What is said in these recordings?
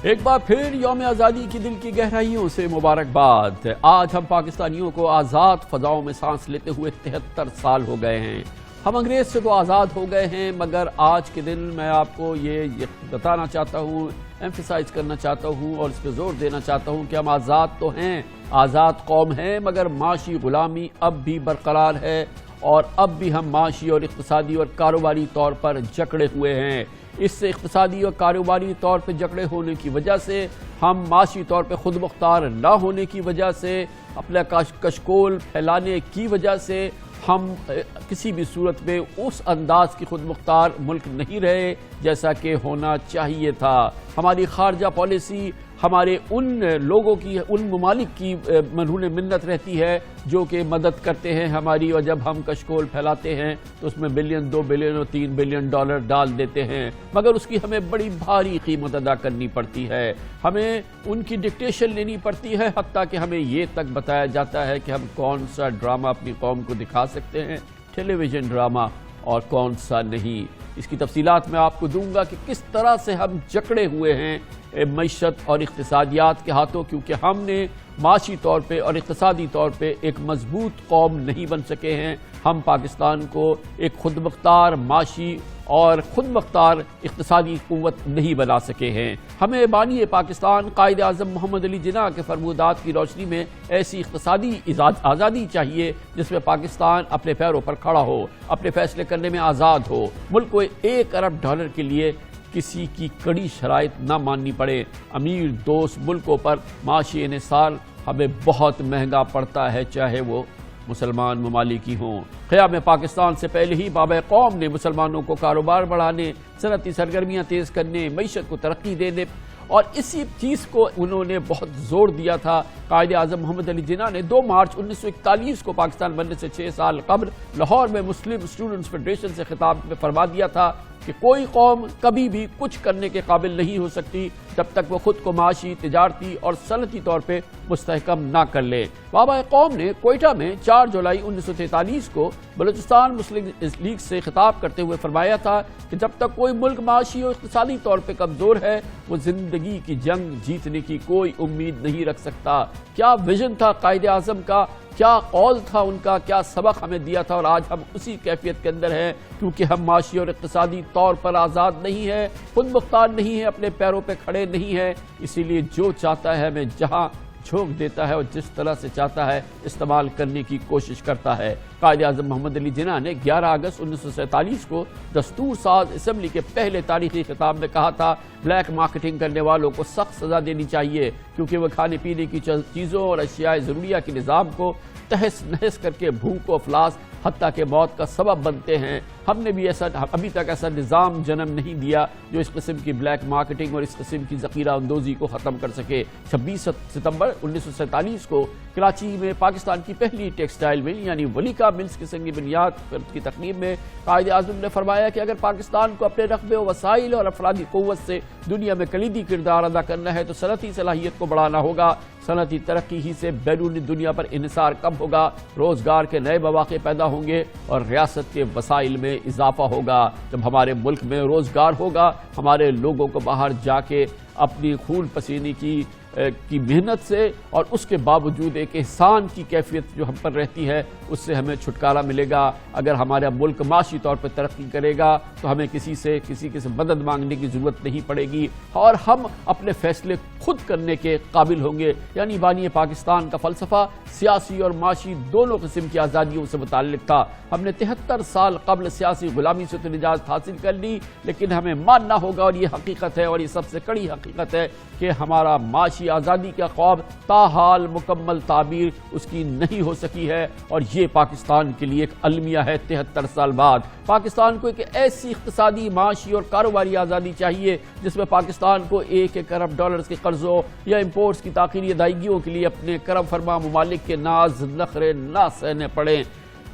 ایک بار پھر یوم آزادی کی دل کی گہرائیوں سے مبارکباد۔ آج ہم پاکستانیوں کو آزاد فضاؤں میں سانس لیتے ہوئے 73 سال ہو گئے ہیں۔ ہم انگریز سے تو آزاد ہو گئے ہیں، مگر آج کے دن میں آپ کو یہ بتانا چاہتا ہوں، ایمفیسائز کرنا چاہتا ہوں اور اس پہ زور دینا چاہتا ہوں کہ ہم آزاد تو ہیں، آزاد قوم ہیں، مگر معاشی غلامی اب بھی برقرار ہے اور اب بھی ہم معاشی اور اقتصادی اور کاروباری طور پر جکڑے ہوئے ہیں۔ اس سے اقتصادی اور کاروباری طور پہ جکڑے ہونے کی وجہ سے، ہم معاشی طور پہ خود مختار نہ ہونے کی وجہ سے، اپنا کشکول پھیلانے کی وجہ سے ہم کسی بھی صورت میں اس انداز کی خود مختار ملک نہیں رہے جیسا کہ ہونا چاہیے تھا۔ ہماری خارجہ پالیسی ہمارے ان لوگوں کی، ان ممالک کی مرہون منت رہتی ہے جو کہ مدد کرتے ہیں ہماری، اور جب ہم کشکول پھیلاتے ہیں تو اس میں بلین، 2 بلین اور 3 بلین ڈالر ڈال دیتے ہیں، مگر اس کی ہمیں بڑی بھاری قیمت ادا کرنی پڑتی ہے۔ ہمیں ان کی ڈکٹیشن لینی پڑتی ہے، حتیٰ کہ ہمیں یہ تک بتایا جاتا ہے کہ ہم کون سا ڈرامہ اپنی قوم کو دکھا سکتے ہیں، ٹیلی ویژن ڈرامہ، اور کون سا نہیں۔ اس کی تفصیلات میں آپ کو دوں گا کہ کس طرح سے ہم جکڑے ہوئے ہیں معیشت اور اقتصادیات کے ہاتھوں، کیونکہ ہم نے معاشی طور پہ اور اقتصادی طور پہ ایک مضبوط قوم نہیں بن سکے ہیں۔ ہم پاکستان کو ایک خود مختار معاشی اور خود مختار اقتصادی قوت نہیں بنا سکے ہیں۔ ہمیں بانی پاکستان قائد اعظم محمد علی جناح کے فرمودات کی روشنی میں ایسی اقتصادی آزادی چاہیے جس میں پاکستان اپنے پیروں پر کھڑا ہو، اپنے فیصلے کرنے میں آزاد ہو، ملک کو $1 ارب کے لیے کسی کی کڑی شرائط نہ ماننی پڑے۔ امیر دوست ملکوں پر معاشی انحصار ہمیں بہت مہنگا پڑتا ہے، چاہے وہ مسلمان ممالک ہی ہوں۔ قیام پاکستان سے پہلے ہی بابا قوم نے مسلمانوں کو کاروبار بڑھانے، صنعتی سرگرمیاں تیز کرنے، معیشت کو ترقی دینے اور اسی چیز کو انہوں نے بہت زور دیا تھا۔ قائد اعظم محمد علی جناح نے 2 مارچ 1941 کو پاکستان بننے سے 6 سال قبل لاہور میں مسلم اسٹوڈنٹس فیڈریشن سے خطاب میں فرما دیا تھا کہ کوئی قوم کبھی بھی کچھ کرنے کے قابل نہیں ہو سکتی جب تک وہ خود کو معاشی، تجارتی اور صنعتی طور پہ مستحکم نہ کر لے۔ بابا قوم نے کوئٹہ میں 4 جولائی 1943 کو بلوچستان مسلم لیگ سے خطاب کرتے ہوئے فرمایا تھا کہ جب تک کوئی ملک معاشی اور اقتصادی طور پہ کمزور ہے، وہ زندگی کی جنگ جیتنے کی کوئی امید نہیں رکھ سکتا۔ کیا ویژن تھا قائد اعظم کا، کیا قول تھا ان کا، کیا سبق ہمیں دیا تھا، اور آج ہم اسی کیفیت کے اندر ہیں، کیونکہ ہم معاشی اور اقتصادی طور پر آزاد نہیں ہیں، خود مختار نہیں ہیں، اپنے پیروں پہ کھڑے نہیں ہیں۔ اسی لیے جو چاہتا ہے ہمیں جہاں جھونک دیتا ہے اور جس طرح سے چاہتا ہے استعمال کرنے کی کوشش کرتا ہے۔ قائد اعظم محمد علی جناح نے 11 اگست 1947 کو دستور ساز اسمبلی کے پہلے تاریخی خطاب میں کہا تھا، بلیک مارکیٹنگ کرنے والوں کو سخت سزا دینی چاہیے، کیونکہ وہ کھانے پینے کی چیزوں اور اشیاء ضروریہ کے نظام کو تہس نہس کر کے بھوک و افلاس حتیٰ کہ موت کا سبب بنتے ہیں۔ ہم نے بھی ابھی تک ایسا نظام جنم نہیں دیا جو اس قسم کی بلیک مارکیٹنگ اور اس قسم کی ذخیرہ اندوزی کو ختم کر سکے۔ 26 ستمبر 1947 کو کراچی میں پاکستان کی پہلی ٹیکسٹائل مل یعنی ولیکا ملز کی سنگی بنیاد کی تقریب میں قائد اعظم نے فرمایا کہ اگر پاکستان کو اپنے رقبے و وسائل اور افرادی قوت سے دنیا میں کلیدی کردار ادا کرنا ہے تو صنعتی صلاحیت کو بڑھانا ہوگا۔ صنعتی ترقی ہی سے بیرونی دنیا پر انحصار کم ہوگا، روزگار کے نئے مواقع پیدا ہوں گے اور ریاست کے وسائل میں اضافہ ہوگا۔ جب ہمارے ملک میں روزگار ہوگا، ہمارے لوگوں کو باہر جا کے اپنی خون پسینے کی محنت سے اور اس کے باوجود ایک احسان کی کیفیت جو ہم پر رہتی ہے اس سے ہمیں چھٹکارا ملے گا۔ اگر ہمارا ملک معاشی طور پر ترقی کرے گا تو ہمیں کسی سے مدد مانگنے کی ضرورت نہیں پڑے گی اور ہم اپنے فیصلے خود کرنے کے قابل ہوں گے۔ یعنی بانی پاکستان کا فلسفہ سیاسی اور معاشی دونوں قسم کی آزادیوں سے متعلق تھا۔ ہم نے 73 سال قبل سیاسی غلامی سے تو نجات حاصل کر لی، لیکن ہمیں ماننا ہوگا اور یہ حقیقت ہے اور یہ سب سے کڑی حقیقت ہے کہ ہمارا معاشی آزادی کا خواب تاحال مکمل تعبیر اس کی نہیں ہو سکی ہے، اور یہ پاکستان کے لیے ایک المیہ ہے۔ 73 سال بعد پاکستان کو ایک ایسی اقتصادی، معاشی اور کاروباری آزادی چاہیے جس میں پاکستان کو $1 ارب کے قرضوں یا امپورٹس کی تاخیری ادائیگیوں کے لیے اپنے کرم فرما ممالک کے ناز نخرے نہ سہنے پڑیں،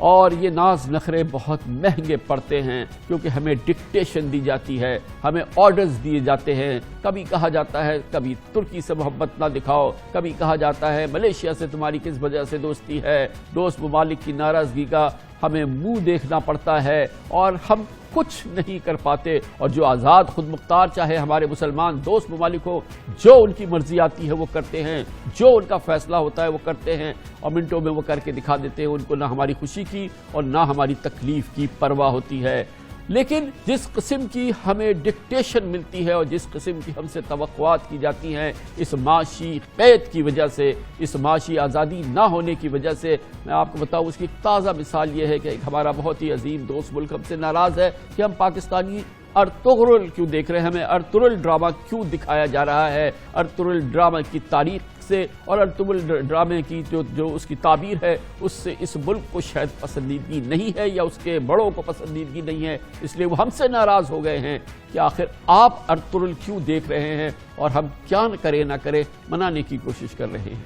اور یہ ناز نخرے بہت مہنگے پڑتے ہیں کیونکہ ہمیں ڈکٹیشن دی جاتی ہے، ہمیں آرڈرز دیے جاتے ہیں۔ کبھی کہا جاتا ہے کبھی ترکی سے محبت نہ دکھاؤ، کبھی کہا جاتا ہے ملیشیا سے تمہاری کس وجہ سے دوستی ہے۔ دوست ممالک کی ناراضگی کا ہمیں منہ دیکھنا پڑتا ہے اور ہم کچھ نہیں کر پاتے. اور جو آزاد خود مختار چاہے ہمارے مسلمان دوست ممالک ہو، جو ان کی مرضی آتی ہے وہ کرتے ہیں، جو ان کا فیصلہ ہوتا ہے وہ کرتے ہیں اور منٹوں میں وہ کر کے دکھا دیتے ہیں. ان کو نہ ہماری خوشی کی اور نہ ہماری تکلیف کی پرواہ ہوتی ہے. لیکن جس قسم کی ہمیں ڈکٹیشن ملتی ہے اور جس قسم کی ہم سے توقعات کی جاتی ہیں اس معاشی قید کی وجہ سے، اس معاشی آزادی نہ ہونے کی وجہ سے، میں آپ کو بتاؤں اس کی تازہ مثال یہ ہے کہ ایک ہمارا بہت ہی عظیم دوست ملک ہم سے ناراض ہے کہ ہم پاکستانی ارطغرل کیوں دیکھ رہے ہیں، ہمیں ارطغرل ڈرامہ کیوں دکھایا جا رہا ہے. ارطغرل ڈرامہ کی تاریخ سے اور ارطغرل ڈرامے کی جو اس کی تعبیر ہے اس سے اس ملک کو شاید پسندیدگی نہیں ہے یا اس کے بڑوں کو پسندیدگی نہیں ہے، اس لیے وہ ہم سے ناراض ہو گئے ہیں کہ آخر آپ ارطغرل کیوں دیکھ رہے ہیں اور ہم کیا کریں نہ کریں منانے کی کوشش کر رہے ہیں.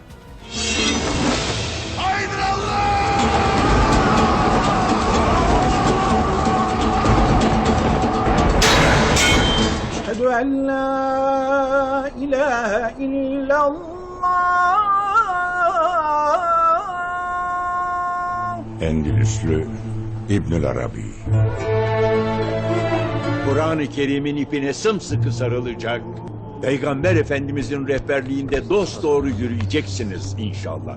أشهد أن لا إله إلا الله. Endülüslü İbnül Arabi. Kur'an-ı Kerim'in ipine sımsıkı sarılacak, Peygamber Efendimizin rehberliğinde dosdoğru yürüyeceksiniz inşallah.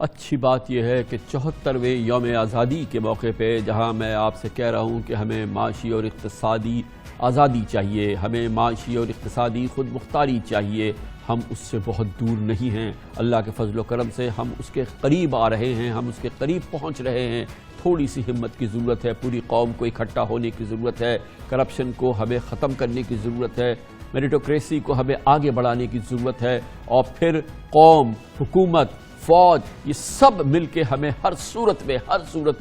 اچھی بات یہ ہے کہ 74ویں یوم آزادی کے موقع پہ جہاں میں آپ سے کہہ رہا ہوں کہ ہمیں معاشی اور اقتصادی آزادی چاہیے، ہمیں معاشی اور اقتصادی خود مختاری چاہیے، ہم اس سے بہت دور نہیں ہیں. اللہ کے فضل و کرم سے ہم اس کے قریب آ رہے ہیں، ہم اس کے قریب پہنچ رہے ہیں. تھوڑی سی ہمت کی ضرورت ہے، پوری قوم کو اکٹھا ہونے کی ضرورت ہے، کرپشن کو ہمیں ختم کرنے کی ضرورت ہے، میریٹوکریسی کو ہمیں آگے بڑھانے کی ضرورت ہے، اور پھر قوم، حکومت، فوج، یہ سب مل کے ہمیں ہر صورت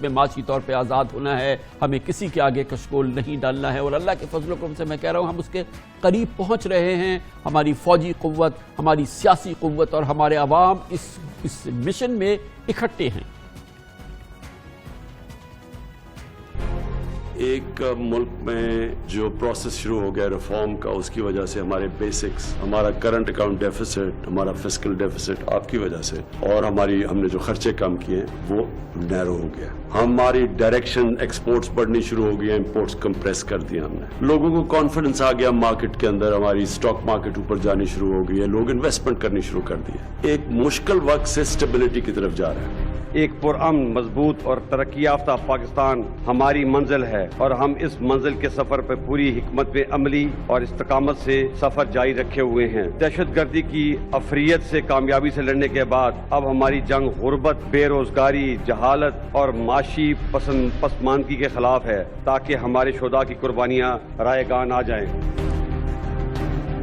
میں معاشی طور پہ آزاد ہونا ہے. ہمیں کسی کے آگے کشکول نہیں ڈالنا ہے، اور اللہ کے فضل و کرم سے میں کہہ رہا ہوں ہم اس کے قریب پہنچ رہے ہیں. ہماری فوجی قوت، ہماری سیاسی قوت اور ہمارے عوام اس مشن میں اکٹھے ہیں. ایک ملک میں جو پروسیس شروع ہو گیا ریفارم کا، اس کی وجہ سے ہمارے بیسکس، ہمارا کرنٹ اکاؤنٹ ڈیفیسٹ، ہمارا فسکل ڈیفیسٹ آپ کی وجہ سے، اور ہم نے جو خرچے کم کیے ہیں وہ نیرو ہو گیا. ہماری ڈائریکشن ایکسپورٹس بڑھنی شروع ہو گئی ہیں، امپورٹس کمپریس کر دیا ہم نے. لوگوں کو کانفیڈنس آ گیا مارکیٹ کے اندر، ہماری اسٹاک مارکیٹ اوپر جانی شروع ہو گئی ہے، لوگ انویسٹمنٹ کرنی شروع کر دی ہے. ایک مشکل وقت سے اسٹیبلٹی کی طرف جا رہا ہے. ایک پرامن، مضبوط اور ترقی یافتہ پاکستان ہماری منزل ہے، اور ہم اس منزل کے سفر پہ پوری حکمت عملی اور استقامت سے سفر جاری رکھے ہوئے ہیں. دہشت گردی کی افریت سے کامیابی سے لڑنے کے بعد اب ہماری جنگ غربت، بے روزگاری، جہالت اور معاشی پسماندگی کے خلاف ہے، تاکہ ہمارے شہداء کی قربانیاں رائگان آ جائیں.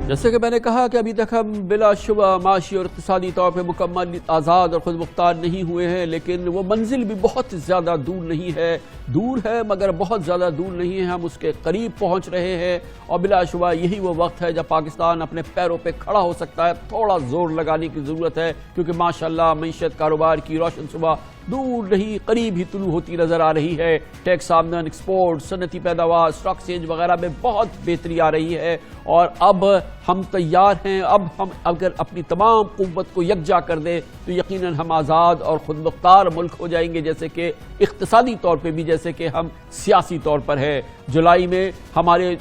جیسے کہ میں نے کہا کہ ابھی تک ہم بلا شبہ معاشی اور اقتصادی طور پہ مکمل آزاد اور خود مختار نہیں ہوئے ہیں، لیکن وہ منزل بھی بہت زیادہ دور نہیں ہے. دور ہے مگر بہت زیادہ دور نہیں ہے، ہم اس کے قریب پہنچ رہے ہیں. اور بلا شبہ یہی وہ وقت ہے جب پاکستان اپنے پیروں پہ کھڑا ہو سکتا ہے. تھوڑا زور لگانے کی ضرورت ہے، کیونکہ ماشاءاللہ معیشت، کاروبار کی روشن صبح دور نہیں قریب ہی طلوع ہوتی نظر آ رہی ہے. ٹیکس آمدن، ایکسپورٹ، صنعتی پیداوار، اسٹاک ایکسچینج وغیرہ میں بہت بہتری آ رہی ہے، اور اب ہم تیار ہیں. اب ہم اگر اپنی تمام قوت کو یکجا کر دیں تو یقیناً ہم آزاد اور خود مختار ملک ہو جائیں گے، جیسے کہ اقتصادی طور پہ بھی، جیسے کہ ہم سیاسی طور پر ہے. جولائی میں ہمارے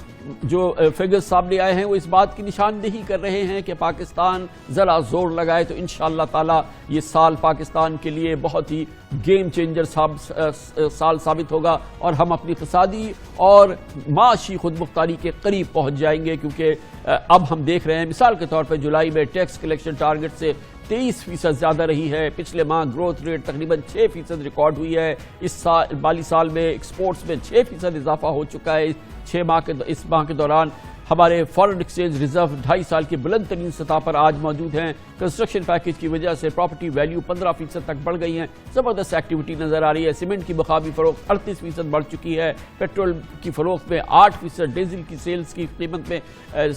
جو فگرز سامنے آئے ہیں وہ اس بات کی نشاندہی کر رہے ہیں کہ پاکستان ذرا زور لگائے تو انشاءاللہ تعالی یہ سال پاکستان کے لیے بہت ہی گیم چینجر سال ثابت ہوگا اور ہم اپنی اقتصادی اور معاشی خود مختاری کے قریب پہنچ جائیں گے، کیونکہ اب ہم دیکھ رہے ہیں مثال کے طور پہ جولائی میں ٹیکس کلیکشن ٹارگٹ سے 23% زیادہ رہی ہے، پچھلے ماہ گروتھ ریٹ تقریباً 6% ریکارڈ ہوئی ہے، اس مالی سال میں ایکسپورٹس میں 6% اضافہ ہو چکا ہے، اس ماہ کے دوران ہمارے فارن ایکسچینج ریزرو 2.5 سال کی بلند ترین سطح پر آج موجود ہیں، کنسٹرکشن پیکیج کی وجہ سے پراپرٹی ویلیو 15% تک بڑھ گئی ہیں، زبردست ایکٹیویٹی نظر آ رہی ہے، سیمنٹ کی مقامی فروخت 38% بڑھ چکی ہے، پیٹرول کی فروخت میں 8%، ڈیزل کی سیلز کی قیمت میں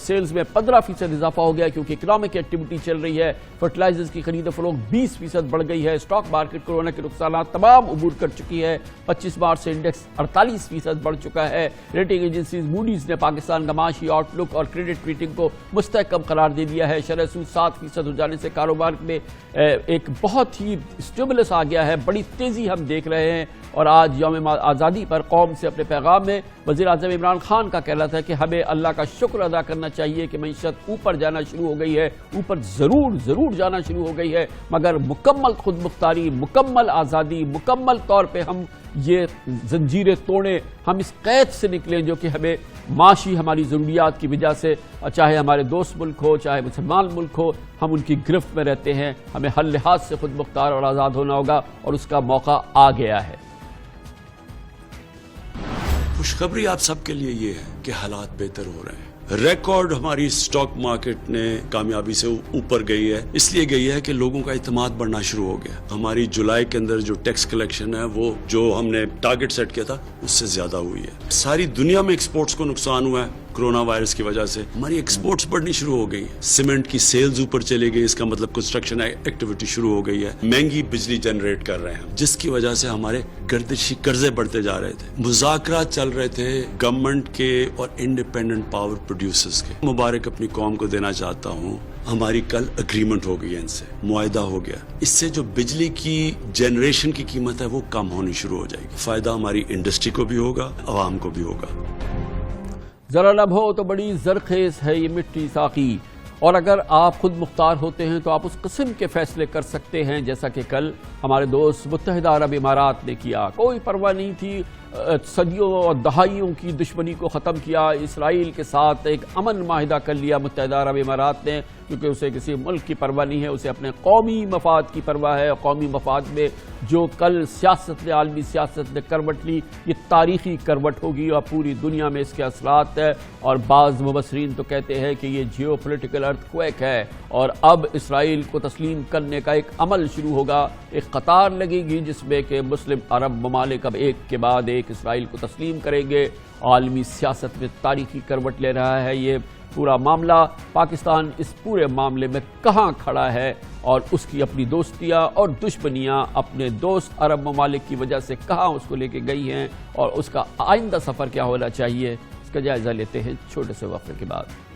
سیلز میں 15% اضافہ ہو گیا کیونکہ اکنامک ایکٹیویٹی چل رہی ہے، فرٹیلائزرز کی خرید و فروخت 20% بڑھ گئی ہے، اسٹاک مارکیٹ کورونا کے نقصانات تمام عبور کر چکی ہے، 25 مارچ سے انڈیکس 48% بڑھ چکا ہے، ریٹنگ ایجنسیز موڈیز نے پاکستان کا معاشی آؤٹ لک اور کریڈٹ ریٹنگ کو مستحکم قرار دے دیا ہے، شرح سود 7% ہو جانے سے کاروبار میں ایک بہت ہی اسٹیمولس آ گیا ہے، بڑی تیزی ہم دیکھ رہے ہیں، اور آج یوم آزادی پر قوم سے اپنے پیغام میں وزیر اعظم عمران خان کا کہنا تھا کہ ہمیں اللہ کا شکر ادا کرنا چاہیے کہ معیشت اوپر جانا شروع ہو گئی ہے، اوپر ضرور جانا شروع ہو گئی ہے، مگر مکمل خود مختاری، مکمل آزادی، مکمل طور پہ ہم یہ زنجیریں توڑیں، ہم اس قید سے نکلیں جو کہ ہمیں معاشی ہماری ضروریات کی وجہ سے، چاہے ہمارے دوست ملک ہو چاہے مسلمان ملک ہو، ہم ان کی گرفت میں رہتے ہیں، ہمیں ہر لحاظ سے خود مختار اور آزاد ہونا ہوگا اور اس کا موقع آ گیا ہے۔ خوشخبری آپ سب کے لیے یہ ہے کہ حالات بہتر ہو رہے ہیں، ریکارڈ ہماری سٹاک مارکیٹ نے کامیابی سے اوپر گئی ہے، اس لیے گئی ہے کہ لوگوں کا اعتماد بڑھنا شروع ہو گیا، ہماری جولائی کے اندر جو ٹیکس کلیکشن ہے وہ جو ہم نے ٹارگٹ سیٹ کیا تھا اس سے زیادہ ہوئی ہے، ساری دنیا میں ایکسپورٹس کو نقصان ہوا ہے کرونا وائرس کی وجہ سے، ہماری ایکسپورٹس بڑھنی شروع ہو گئی ہیں، سیمنٹ کی سیلز اوپر چلی گئی، اس کا مطلب کنسٹرکشن ایکٹیویٹی شروع ہو گئی ہے، مہنگی بجلی جنریٹ کر رہے ہیں جس کی وجہ سے ہمارے گردشی قرضے بڑھتے جا رہے تھے، مذاکرات چل رہے تھے گورنمنٹ کے اور انڈیپینڈنٹ پاور پروڈیوسرز کے، مبارک اپنی قوم کو دینا چاہتا ہوں، ہماری کل اگریمنٹ ہو گئی ہے، ان سے معاہدہ ہو گیا، اس سے جو بجلی کی جنریشن کی قیمت ہے وہ کم ہونی شروع ہو جائے گی، فائدہ ہماری انڈسٹری کو بھی ہوگا، عوام کو بھی ہوگا۔ ذرا لب ہو تو بڑی زرخیز ہے یہ مٹی ساقی، اور اگر آپ خود مختار ہوتے ہیں تو آپ اس قسم کے فیصلے کر سکتے ہیں جیسا کہ کل ہمارے دوست متحدہ عرب امارات نے کیا، کوئی پرواہ نہیں تھی، صدیوں اور دہائیوں کی دشمنی کو ختم کیا، اسرائیل کے ساتھ ایک امن معاہدہ کر لیا متحدہ عرب امارات نے، کیونکہ اسے کسی ملک کی پرواہ نہیں ہے، اسے اپنے قومی مفاد کی پرواہ ہے، قومی مفاد میں جو کل سیاست نے، عالمی سیاست نے کروٹ لی، یہ تاریخی کروٹ ہوگی اور پوری دنیا میں اس کے اثرات ہے، اور بعض مبصرین تو کہتے ہیں کہ یہ جیو پولیٹیکل ارتھ کویک ہے، اور اب اسرائیل کو تسلیم کرنے کا ایک عمل شروع ہوگا، ایک قطار لگے گی جس میں کہ مسلم عرب ممالک اب ایک کے بعد ایک اسرائیل کو تسلیم کریں گے، عالمی سیاست میں تاریخی کروٹ لے رہا ہے یہ پورا معاملہ، پاکستان اس پورے معاملے میں کہاں کھڑا ہے اور اس کی اپنی دوستیاں اور دشمنیاں اپنے دوست عرب ممالک کی وجہ سے کہاں اس کو لے کے گئی ہیں، اور اس کا آئندہ سفر کیا ہونا چاہیے، اس کا جائزہ لیتے ہیں چھوٹے سے وقفے کے بعد۔